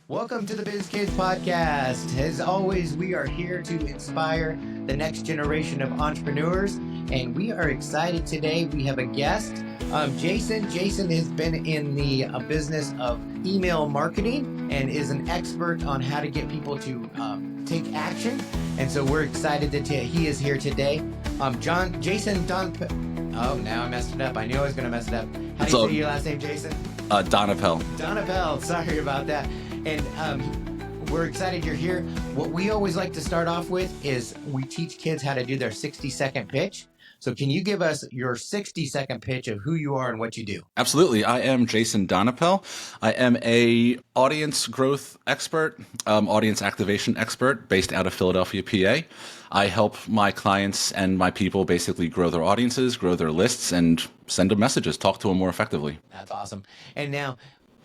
Welcome to the Biz Kidz podcast. As always, we are here to inspire the next generation of entrepreneurs, and we are excited today. We have a guest, Jason. Jason has been in the business of email marketing and is an expert on how to get people to take action. And so we're excited that he is here today. Jason Donapel. Oh, now I messed it up. I knew I was going to mess it up. How do you say your last name, Jason? Donapel. Donapel. Sorry about that. And we're excited you're here. What we always like to start off with is we teach kids how to do their 60-second pitch. So can you give us your 60-second pitch of who you are and what you do? Absolutely. I am Jason Donapel. I am a audience growth expert, audience activation expert based out of Philadelphia, PA. I help my clients and my people basically grow their audiences, grow their lists, and send them messages, talk to them more effectively. That's awesome. And now,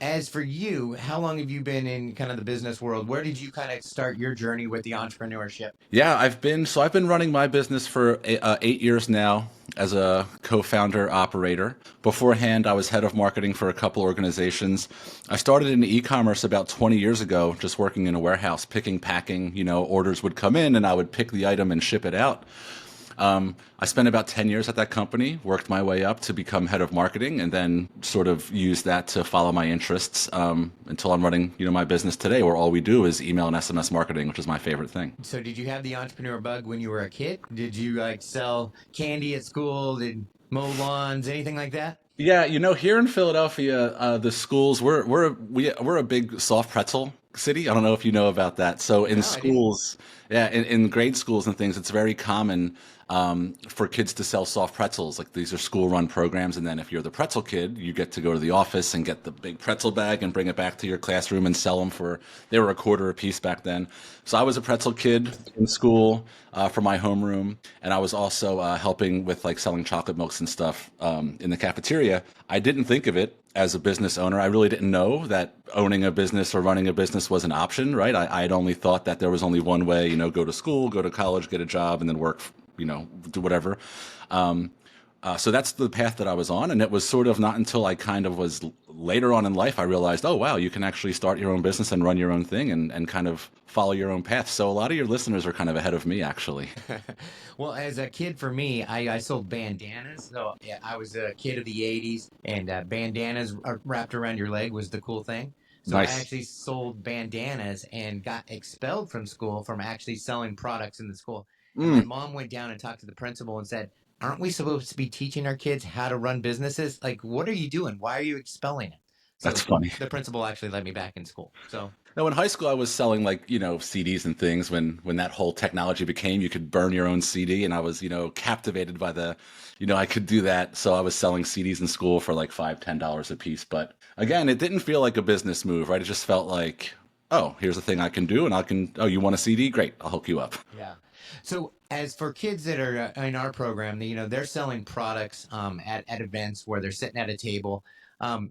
as for you, how long have you been in kind of the business world? Where did you kind of start your journey with the entrepreneurship? Yeah, I've been running my business for 8 years now as a co-founder operator. Beforehand, I was head of marketing for a couple organizations. I started in e-commerce about 20 years ago, just working in a warehouse, picking, packing, orders would come in and I would pick the item and ship it out. I spent about 10 years at that company, worked my way up to become head of marketing, and then sort of used that to follow my interests until I'm running, my business today, where all we do is email and SMS marketing, which is my favorite thing. So did you have the entrepreneur bug when you were a kid? Did you sell candy at school? Did mow lawns, anything like that? Yeah, here in Philadelphia, the schools we're a big soft pretzel city. I don't know if you know about that. So in schools, in grade schools and things, it's very common for kids to sell soft pretzels. Like these are school-run programs, and then if you're the pretzel kid, you get to go to the office and get the big pretzel bag and bring it back to your classroom and sell them they were $0.25 a piece back then. So I was a pretzel kid in school for my homeroom, and I was also helping with selling chocolate milks and stuff in the cafeteria. I didn't think of it as a business owner. I really didn't know that owning a business or running a business was an option, right? I had only thought that there was only one way, go to school, go to college, get a job, and then work, do whatever. So that's the path that I was on. And it was sort of not until I kind of was later on in life, I realized, oh, wow, you can actually start your own business and run your own thing and kind of follow your own path. So a lot of your listeners are kind of ahead of me, actually. Well, as a kid, for me, I sold bandanas. So yeah, I was a kid of the 80s, and bandanas wrapped around your leg was the cool thing. So Nice. I actually sold bandanas and got expelled from school from actually selling products in the school. And my mom went down and talked to the principal and said, aren't we supposed to be teaching our kids how to run businesses? Like, what are you doing? Why are you expelling it? So That's funny. the principal actually let me back in school. So Now, in high school, I was selling CDs and things when that whole technology became, you could burn your own CD, and I was, captivated by I could do that. So I was selling CDs in school for like $5, $10 a piece. But again, it didn't feel like a business move, right? It just felt like, oh, here's a thing I can do, and oh, you want a CD? Great, I'll hook you up. yeah. So as for kids that are in our program, they're selling products at events where they're sitting at a table.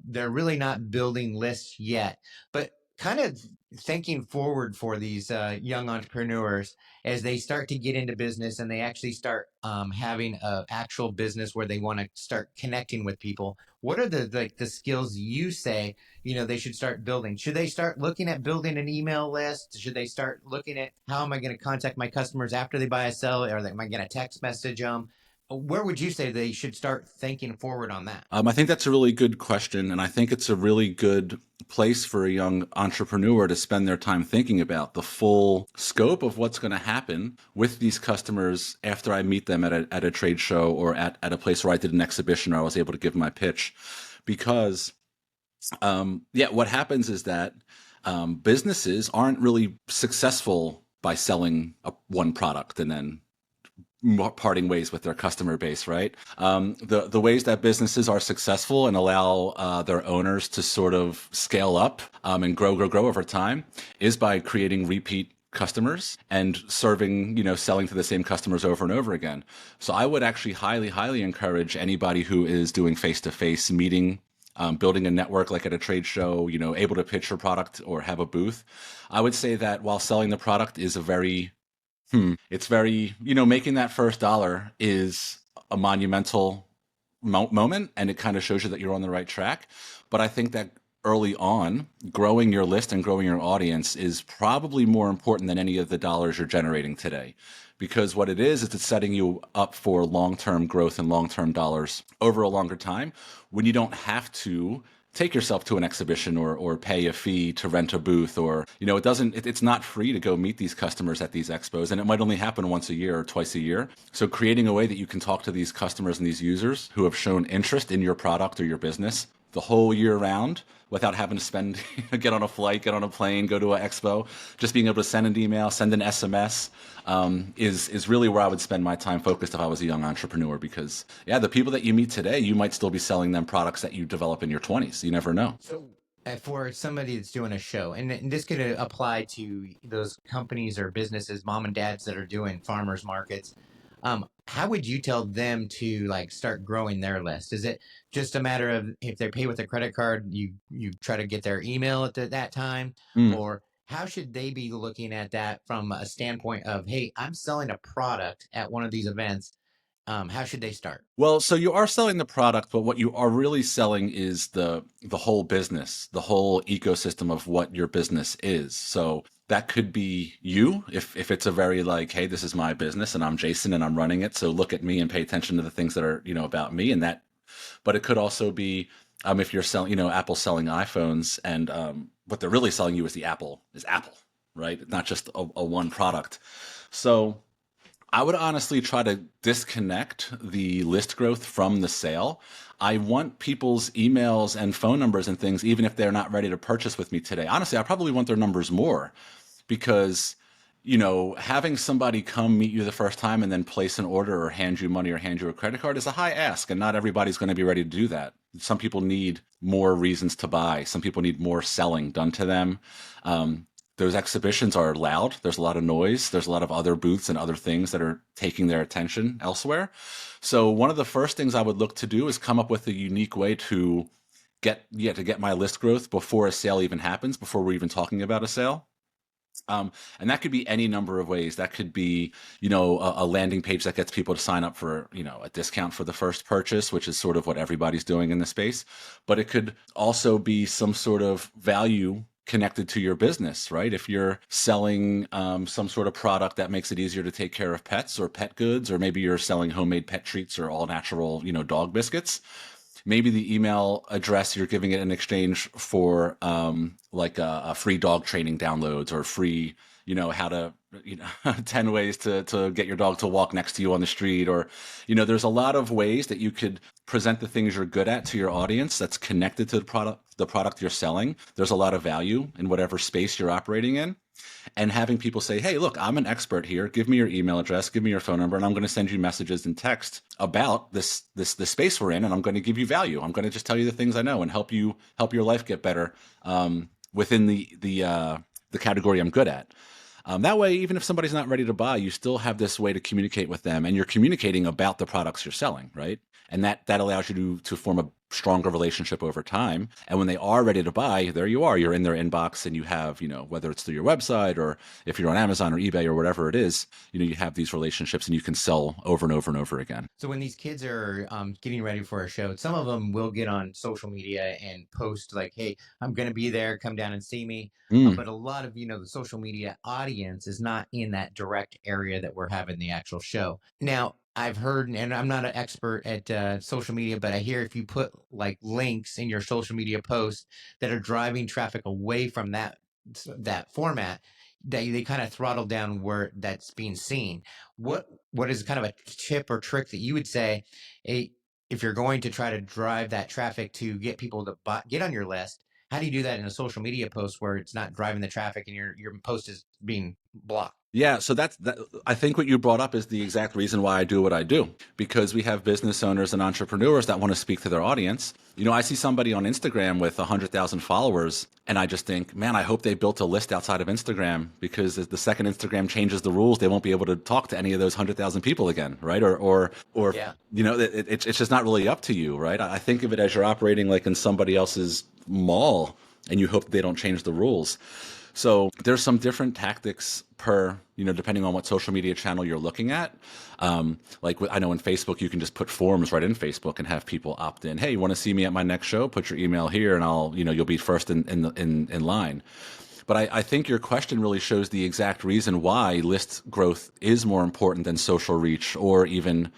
They're really not building lists yet, but kind of thinking forward for these young entrepreneurs as they start to get into business and they actually start having an actual business where they want to start connecting with people. What are the skills you say they should start building? Should they start looking at building an email list? Should they start looking at how am I going to contact my customers after they buy a sell, or am I going to text message them? Where would you say they should start thinking forward on that? I think that's a really good question, and I think it's a really good place for a young entrepreneur to spend their time thinking about the full scope of what's going to happen with these customers after I meet them at a trade show or at a place where I did an exhibition or I was able to give my pitch. Because, what happens is that businesses aren't really successful by selling one product and then parting ways with their customer base, right? The ways that businesses are successful and allow their owners to sort of scale up and grow over time is by creating repeat customers and serving, selling to the same customers over and over again. So I would actually highly encourage anybody who is doing face-to-face meeting, building a network like at a trade show, able to pitch your product or have a booth. I would say that while selling the product is it's very, making that first dollar is a monumental moment, and it kind of shows you that you're on the right track. But I think that early on, growing your list and growing your audience is probably more important than any of the dollars you're generating today. Because what it is it's setting you up for long-term growth and long-term dollars over a longer time when you don't have to take yourself to an exhibition or pay a fee to rent a booth, or it's not free to go meet these customers at these expos, and it might only happen once a year or twice a year. So creating a way that you can talk to these customers and these users who have shown interest in your product or your business the whole year round without having to spend get on a flight, get on a plane, go to an expo, just being able to send an email, send an SMS, is really where I would spend my time focused if I was a young entrepreneur. Because yeah, the people that you meet today, you might still be selling them products that you develop in your 20s. You never know. So, for somebody that's doing a show, and this could apply to those companies or businesses, mom and dads that are doing farmers markets, how would you tell them to like start growing their list? Is it just a matter of if they pay with a credit card, you try to get their email at that time, Mm. or how should they be looking at that from a standpoint of, hey, I'm selling a product at one of these events. How should they start? Well, so you are selling the product, but what you are really selling is the whole business, the whole ecosystem of what your business is. So that could be you, if it's a very like, hey, this is my business and I'm Jason and I'm running it. So look at me and pay attention to the things that are, about me and that. But it could also be if you're selling, Apple's selling iPhones, and what they're really selling you is Apple, right? Not just a one product. So I would honestly try to disconnect the list growth from the sale. I want people's emails and phone numbers and things, even if they're not ready to purchase with me today. Honestly, I probably want their numbers more because, having somebody come meet you the first time and then place an order or hand you money or hand you a credit card is a high ask, and not everybody's going to be ready to do that. Some people need more reasons to buy. Some people need more selling done to them. Those exhibitions are loud. There's a lot of noise. There's a lot of other booths and other things that are taking their attention elsewhere. So one of the first things I would look to do is come up with a unique way to get my list growth before a sale even happens, before we're even talking about a sale. And that could be any number of ways. That could be, a landing page that gets people to sign up for, a discount for the first purchase, which is sort of what everybody's doing in the space. But it could also be some sort of value connected to your business, right? If you're selling some sort of product that makes it easier to take care of pets or pet goods, or maybe you're selling homemade pet treats or all natural, dog biscuits, maybe the email address you're giving it in exchange for like a free dog training downloads, or free, how to, 10 ways to get your dog to walk next to you on the street, or, there's a lot of ways that you could present the things you're good at to your audience that's connected to the product you're selling. There's a lot of value in whatever space you're operating in. And having people say, hey, look, I'm an expert here. Give me your email address, give me your phone number, and I'm going to send you messages and text about this space we're in, and I'm going to give you value. I'm going to just tell you the things I know and help your life get better within the category I'm good at. That way, even if somebody's not ready to buy, you still have this way to communicate with them, and you're communicating about the products you're selling, right? And that allows you to form a stronger relationship over time. And when they are ready to buy, there you are. You're in their inbox, and you have, whether it's through your website or if you're on Amazon or eBay or whatever it is, you have these relationships and you can sell over and over and over again. So when these kids are getting ready for a show, some of them will get on social media and post like, "Hey, I'm going to be there. Come down and see me." Mm. But a lot of the social media audience is not in that direct area that we're having the actual show. Now, I've heard, and I'm not an expert at social media, but I hear if you put like links in your social media posts that are driving traffic away from that format, they kind of throttle down where that's being seen. What is kind of a tip or trick that you would say, hey, if you're going to try to drive that traffic to get people to get on your list? How do you do that in a social media post where it's not driving the traffic and your post is being blocked? Yeah, so that. I think what you brought up is the exact reason why I do what I do, because we have business owners and entrepreneurs that want to speak to their audience. I see somebody on Instagram with 100,000 followers, and I just think, man, I hope they built a list outside of Instagram, because the second Instagram changes the rules, they won't be able to talk to any of those 100,000 people again, right? Or Yeah. it's just not really up to you, right? I think of it as you're operating like in somebody else's mall, and you hope they don't change the rules. So there's some different tactics per, depending on what social media channel you're looking at. I know in Facebook, you can just put forms right in Facebook and have people opt in. Hey, you want to see me at my next show? Put your email here, and you'll be first in line. But I think your question really shows the exact reason why list growth is more important than social reach or even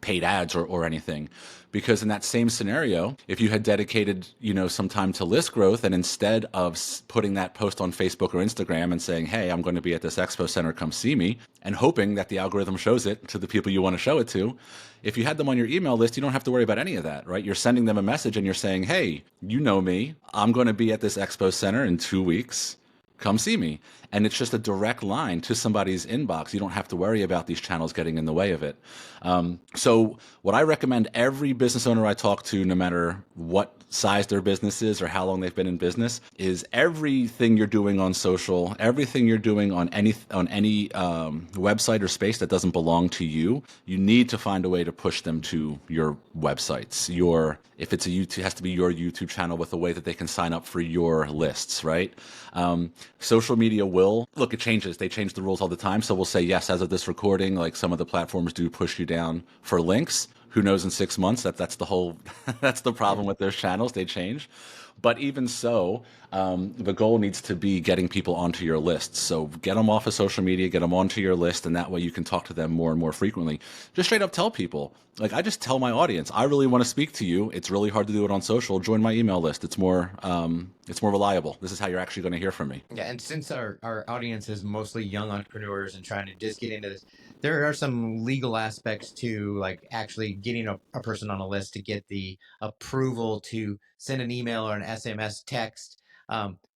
paid ads or anything. Because in that same scenario, if you had dedicated, some time to list growth, and instead of putting that post on Facebook or Instagram and saying, hey, I'm going to be at this expo center, come see me, and hoping that the algorithm shows it to the people you want to show it to, if you had them on your email list, you don't have to worry about any of that, right? You're sending them a message and you're saying, hey, you know me, I'm going to be at this expo center in 2 weeks. Come see me. And it's just a direct line to somebody's inbox. You don't have to worry about these channels getting in the way of it. So what I recommend every business owner I talk to, no matter what size their business is or how long they've been in business, is everything you're doing on social, everything you're doing on any website or space that doesn't belong to you, you need to find a way to push them to your websites. If it's a YouTube, it has to be your YouTube channel with a way that they can sign up for your lists, right? Social media look, it changes. They change the rules all the time. So we'll say, yes, as of this recording, like some of the platforms do push you down for links. Who knows in 6 months? That's the whole, that's the problem with those channels. They change. But even so, the goal needs to be getting people onto your list. So get them off of social media, get them onto your list, and that way you can talk to them more and more frequently. Just straight up tell people, like I just tell my audience, I really want to speak to you. It's really hard to do it on social. Join my email list. It's more reliable. This is how you're actually going to hear from me. Yeah, and since our audience is mostly young entrepreneurs and trying to just get into this, there are some legal aspects to like actually getting a person on a list to get the approval to send an email or an SMS text.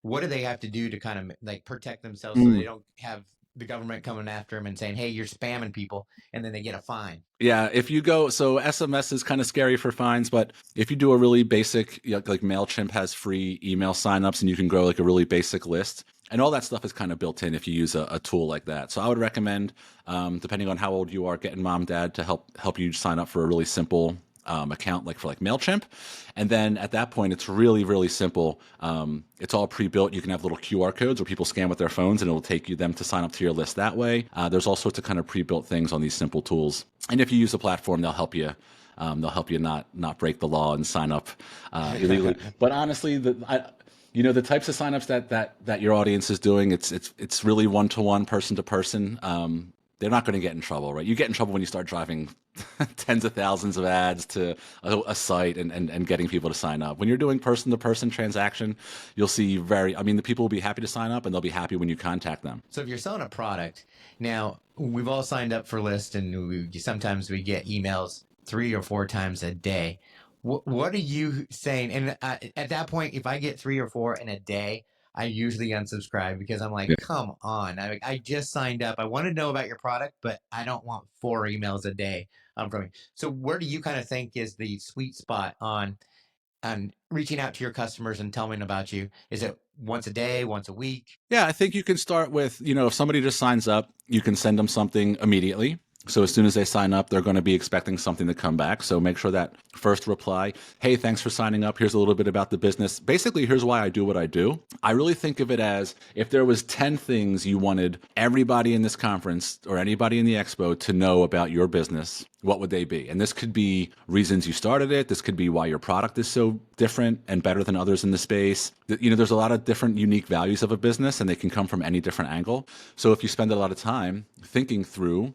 What do they have to do to kind of like protect themselves so they don't have the government coming after them and saying, hey, you're spamming people, and then they get a fine? Yeah, if you go, so SMS is kind of scary for fines, but if you do a really basic, like MailChimp has free email signups and you can grow like a really basic list. And all that stuff is kind of built in if you use a tool like that. So I would recommend, depending on how old you are, getting mom, dad to help you sign up for a really simple account like MailChimp. And then at that point, it's really, really simple. It's all pre-built. You can have little QR codes where people scan with their phones and it'll take them to sign up to your list that way. There's all sorts of kind of pre-built things on these simple tools. And if you use the platform, they'll help you. They'll help you not break the law and sign up illegally. But honestly, the types of signups that your audience is doing, it's really one-to-one, person-to-person. They're not going to get in trouble, right? You get in trouble when you start driving tens of thousands of ads to a site and getting people to sign up. When you're doing person-to-person transaction, you'll see the people will be happy to sign up and they'll be happy when you contact them. So if you're selling a product, now we've all signed up for lists and sometimes we get emails 3 or 4 times a day. What are you saying? And at that point, if I get 3 or 4 in a day, I usually unsubscribe because I'm like, come on. I just signed up. I want to know about your product, but I don't want 4 emails a day from you. So where do you kind of think is the sweet spot on reaching out to your customers and telling them about you? Is it once a day, once a week? Yeah, I think you can start with, if somebody just signs up, you can send them something immediately. So as soon as they sign up, they're going to be expecting something to come back. So make sure that first reply, hey, thanks for signing up. Here's a little bit about the business. Basically, here's why I do what I do. I really think of it as if there was 10 things you wanted everybody in this conference or anybody in the expo to know about your business, what would they be? And this could be reasons you started it. This could be why your product is so different and better than others in the space. There's a lot of different unique values of a business and they can come from any different angle. So if you spend a lot of time thinking through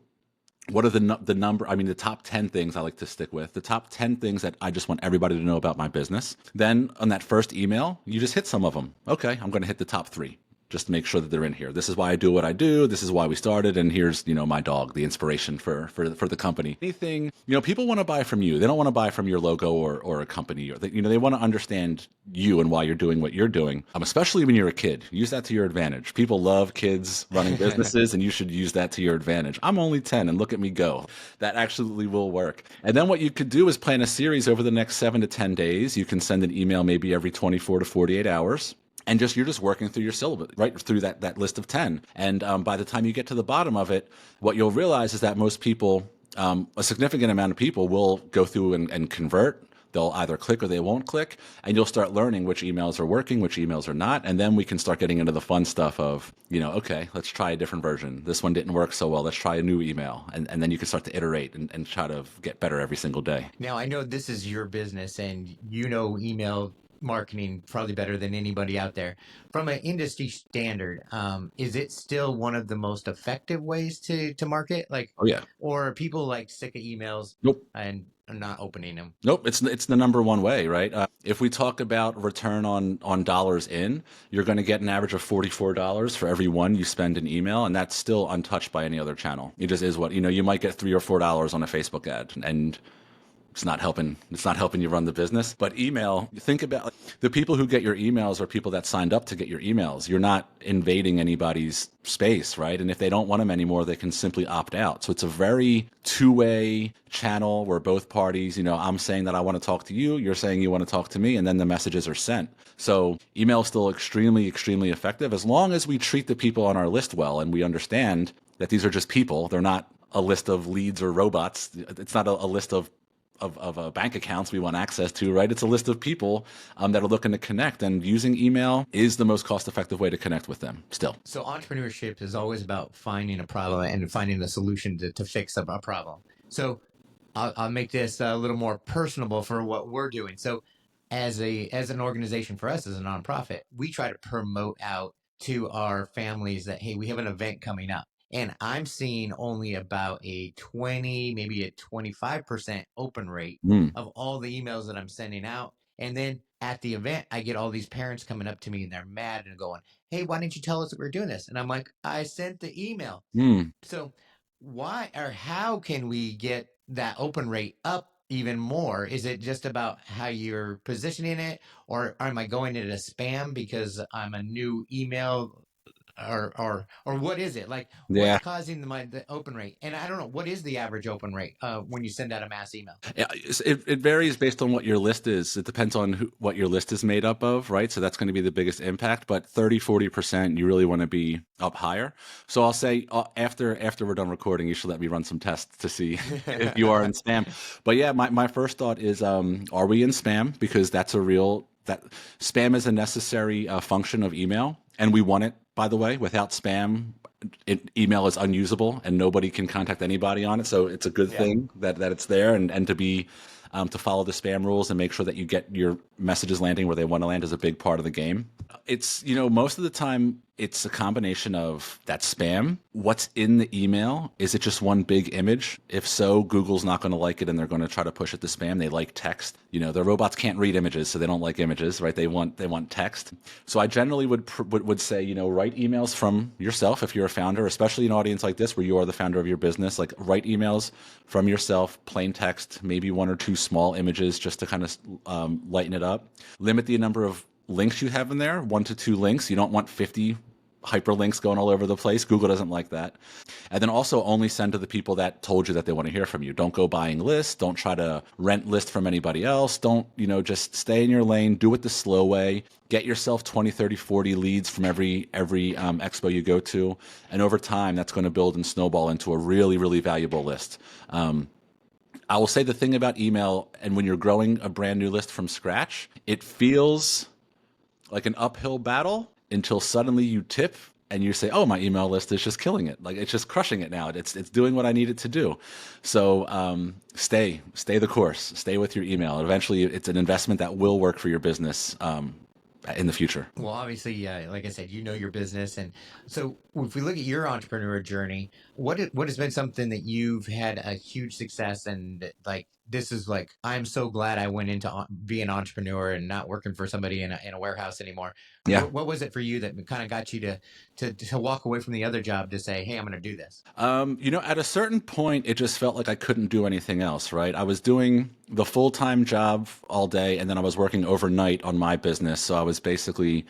what are the top 10 things I like to stick with, the top 10 things that I just want everybody to know about my business. Then on that first email, you just hit some of them. Okay, I'm going to hit the top 3. Just to make sure that they're in here. This is why I do what I do. This is why we started. And here's, my dog, the inspiration for the company. Anything, people want to buy from you. They don't want to buy from your logo or a company. Or they want to understand you and why you're doing what you're doing. Especially when you're a kid. Use that to your advantage. People love kids running businesses and you should use that to your advantage. I'm only 10 and look at me go. That absolutely will work. And then what you could do is plan a series over the next 7 to 10 days. You can send an email maybe every 24 to 48 hours. And you're just working through your syllabus, right through that list of 10. And by the time you get to the bottom of it, what you'll realize is that most people, a significant amount of people will go through and convert. They'll either click or they won't click, and you'll start learning which emails are working, which emails are not. And then we can start getting into the fun stuff of, okay, let's try a different version. This one didn't work so well. Let's try a new email. And then you can start to iterate and try to get better every single day. Now, I know this is your business and you know email marketing probably better than anybody out there. From an industry standard, is it still one of the most effective ways to market? Like, Oh, yeah. or are people like sick of emails Nope. and are not opening them? Nope, it's the number one way, right? If we talk about return on dollars in, you're going to get an average of $44 for every one you spend in email, and that's still untouched by any other channel. It just is what you might get $3 or $4 on a Facebook ad, and it's not helping. It's not helping you run the business. But email, think about the people who get your emails are people that signed up to get your emails. You're not invading anybody's space, right? And if they don't want them anymore, they can simply opt out. So it's a very two-way channel where both parties, I'm saying that I want to talk to you, you're saying you want to talk to me, and then the messages are sent. So email is still extremely, extremely effective as long as we treat the people on our list well and we understand that these are just people. They're not a list of leads or robots. It's not a list of bank accounts we want access to, right? It's a list of people that are looking to connect, and using email is the most cost-effective way to connect with them still. So entrepreneurship is always about finding a problem and finding a solution to fix a problem. So I'll make this a little more personable for what we're doing. So as an organization, for us as a nonprofit, we try to promote out to our families that, hey, we have an event coming up. And I'm seeing only about a 20, maybe a 25% open rate Mm, of all the emails that I'm sending out. And then at the event, I get all these parents coming up to me and they're mad and going, hey, why didn't you tell us that we're doing this? And I'm like, I sent the email. mm. So why or how can we get that open rate up even more? Is it just about how you're positioning it, or am I going into spam because I'm a new email, or what is it? Like, what's Yeah. causing the open rate? And I don't know, what is the average open rate when you send out a mass email? Yeah, it varies based on what your list is. It depends on what your list is made up of, right? So that's going to be the biggest impact. But 30-40%, you really want to be up higher. So I'll say after we're done recording, you should let me run some tests to see if you are in spam. But yeah, my first thought is, are we in spam? Because that spam is a necessary function of email, and we want it. By the way, without spam, email is unusable and nobody can contact anybody on it. So it's a good thing that it's there, and to follow the spam rules and make sure that you get your messages landing where they want to land is a big part of the game. It's, most of the time it's a combination of that spam. What's in the email? Is it just one big image? If so, Google's not going to like it and they're going to try to push it to spam. They like text. The robots can't read images, so they don't like images, right? They want text. So I generally would say, write emails from yourself if you're a founder, especially an audience like this where you are the founder of your business. Like, write emails from yourself, plain text, maybe one or two small images just to kind of lighten it up. Limit the number of links you have in there, 1 to 2 links. You don't want 50 hyperlinks going all over the place. Google doesn't like that. And then also only send to the people that told you that they want to hear from you. Don't go buying lists. Don't try to rent lists from anybody else. Don't, just stay in your lane. Do it the slow way. Get yourself 20, 30, 40 leads from every expo you go to. And over time, that's going to build and snowball into a really, really valuable list. I will say the thing about email, and when you're growing a brand new list from scratch, it feels like an uphill battle until suddenly you tip and you say, oh, my email list is just killing it. Like, it's just crushing it now. It's doing what I need it to do. So stay the course. Stay with your email. Eventually, it's an investment that will work for your business in the future. Well, obviously, like I said, your business. And so if we look at your entrepreneur journey, what has been something that you've had a huge success, and like, this is like, I'm so glad I went into being an entrepreneur and not working for somebody in a warehouse anymore. Yeah. What was it for you that kind of got you to walk away from the other job to say, hey, I'm going to do this? At a certain point, it just felt like I couldn't do anything else, right? I was doing the full-time job all day, and then I was working overnight on my business. So I was basically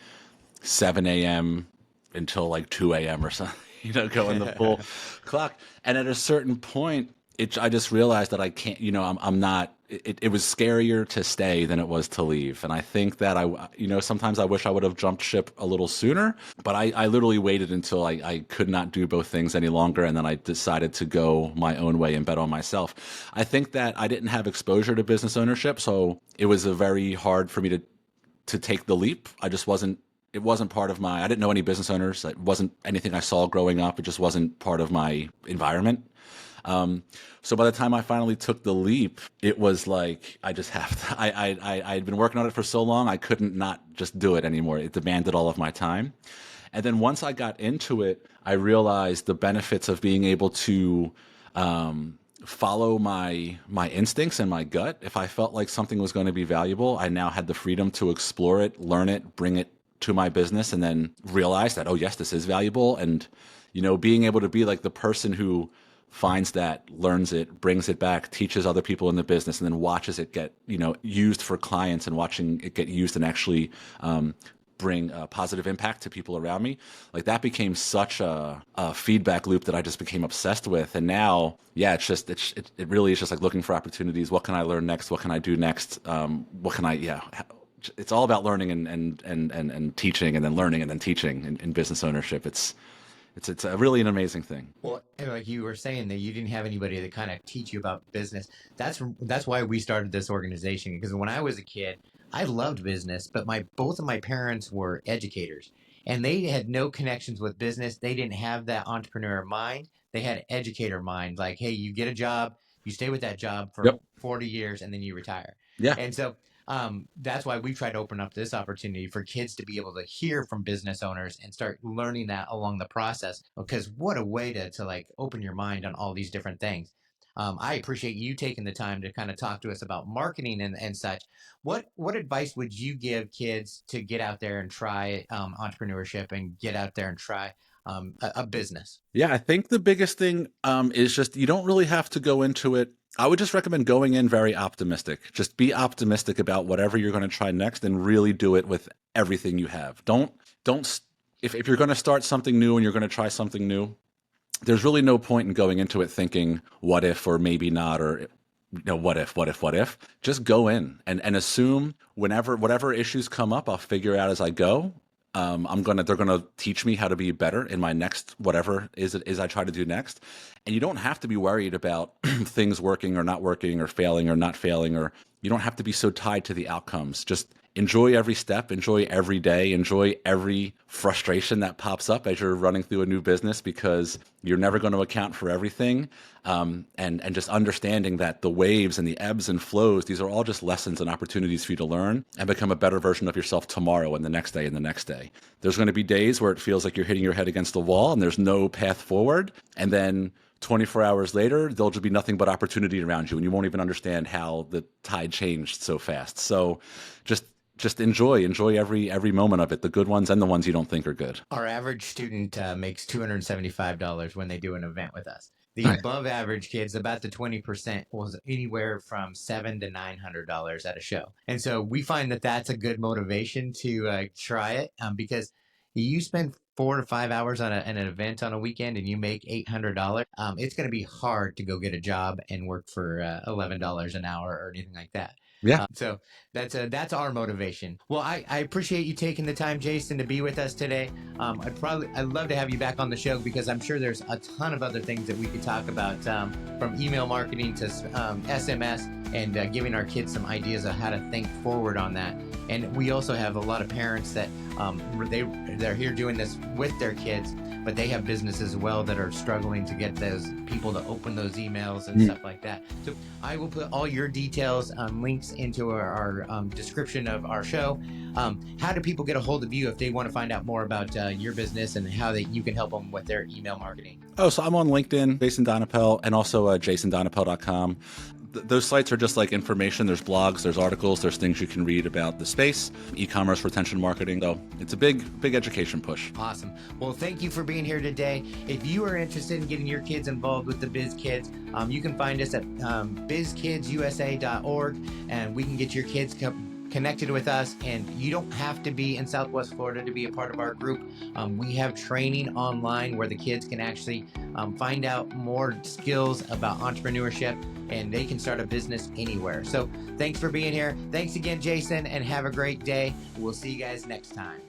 7 a.m. until like 2 a.m. or something, going the full clock. And at a certain point, I just realized that I can't, I'm not, it was scarier to stay than it was to leave. And I think that sometimes I wish I would have jumped ship a little sooner, but I literally waited until I could not do both things any longer. And then I decided to go my own way and bet on myself. I think that I didn't have exposure to business ownership. So it was a very hard for me to take the leap. It wasn't part of I didn't know any business owners. It wasn't anything I saw growing up. It just wasn't part of my environment. So by the time I finally took the leap, it was like, I just have to, I had been working on it for so long, I couldn't not just do it anymore. It demanded all of my time. And then once I got into it, I realized the benefits of being able to, follow my instincts and my gut. If I felt like something was going to be valuable, I now had the freedom to explore it, learn it, bring it to my business, and then realize that, oh yes, this is valuable. And, being able to be like the person who finds that, learns it, brings it back, teaches other people in the business, and then watches it get, used for clients, and watching it get used and actually bring a positive impact to people around me. Like, that became such a feedback loop that I just became obsessed with. And now, yeah, it really is just like looking for opportunities. What can I learn next? What can I do next? It's all about learning and teaching, and then learning and then teaching in business ownership. It's a really an amazing thing. Well, and like you were saying that you didn't have anybody to kind of teach you about business. That's why we started this organization, because when I was a kid, I loved business, but both of my parents were educators, and they had no connections with business. They didn't have that entrepreneur mind. They had educator mind. Like, hey, you get a job, you stay with that job for Yep. 40 years, and then you retire. Yeah. And so that's why we try to open up this opportunity for kids to be able to hear from business owners and start learning that along the process. Because what a way to like open your mind on all these different things. I appreciate you taking the time to kind of talk to us about marketing and such. What advice would you give kids to get out there and try entrepreneurship and get out there and try a business? Yeah, I think the biggest thing is just, you don't really have to go into it. I would just recommend going in very optimistic. Just be optimistic about whatever you're going to try next, and really do it with everything you have. If you're going to start something new and you're going to try something new, there's really no point in going into it thinking what if, or maybe not, or what if. Just go in and assume whatever issues come up, I'll figure out as I go. They're gonna teach me how to be better in my next whatever is I try to do next. And you don't have to be worried about things working or not working, or failing or not failing, or you don't have to be so tied to the outcomes. Just enjoy every step, enjoy every day, enjoy every frustration that pops up as you're running through a new business, because you're never going to account for everything. And just understanding that the waves and the ebbs and flows, these are all just lessons and opportunities for you to learn and become a better version of yourself tomorrow and the next day and the next day. There's going to be days where it feels like you're hitting your head against the wall and there's no path forward. And then 24 hours later, there'll just be nothing but opportunity around you, and you won't even understand how the tide changed so fast. So just enjoy every moment of it, the good ones and the ones you don't think are good. Our average student makes $275 when they do an event with us. The Right. above average kids, about the 20%, was anywhere from $700 to $900 at a show. And so we find that that's a good motivation to try it, because you spend 4 to 5 hours on an event on a weekend and you make $800. It's going to be hard to go get a job and work for $11 an hour or anything like that. Yeah. So that's our motivation. Well, I appreciate you taking the time, Jason, to be with us today. I'd love to have you back on the show, because I'm sure there's a ton of other things that we could talk about, from email marketing to SMS, and giving our kids some ideas of how to think forward on that. And we also have a lot of parents that they're here doing this with their kids, but they have businesses as well that are struggling to get those people to open those emails and stuff like that. So I will put all your details, links into our description of our show. How do people get a hold of you if they want to find out more about your business and how you can help them with their email marketing? Oh, so I'm on LinkedIn, Jason Donapel, and also jasondonapel.com. Those sites are just like information. There's blogs, there's articles, there's things you can read about the space, e-commerce, retention marketing. So it's a big education push. Awesome. Well, thank you for being here today. If you are interested in getting your kids involved with the Biz Kidz, you can find us at bizkidsusa.org, and we can get your kids connected with us, and you don't have to be in Southwest Florida to be a part of our group. We have training online where the kids can actually find out more skills about entrepreneurship, and they can start a business anywhere. So thanks for being here. Thanks again, Jason, and have a great day. We'll see you guys next time.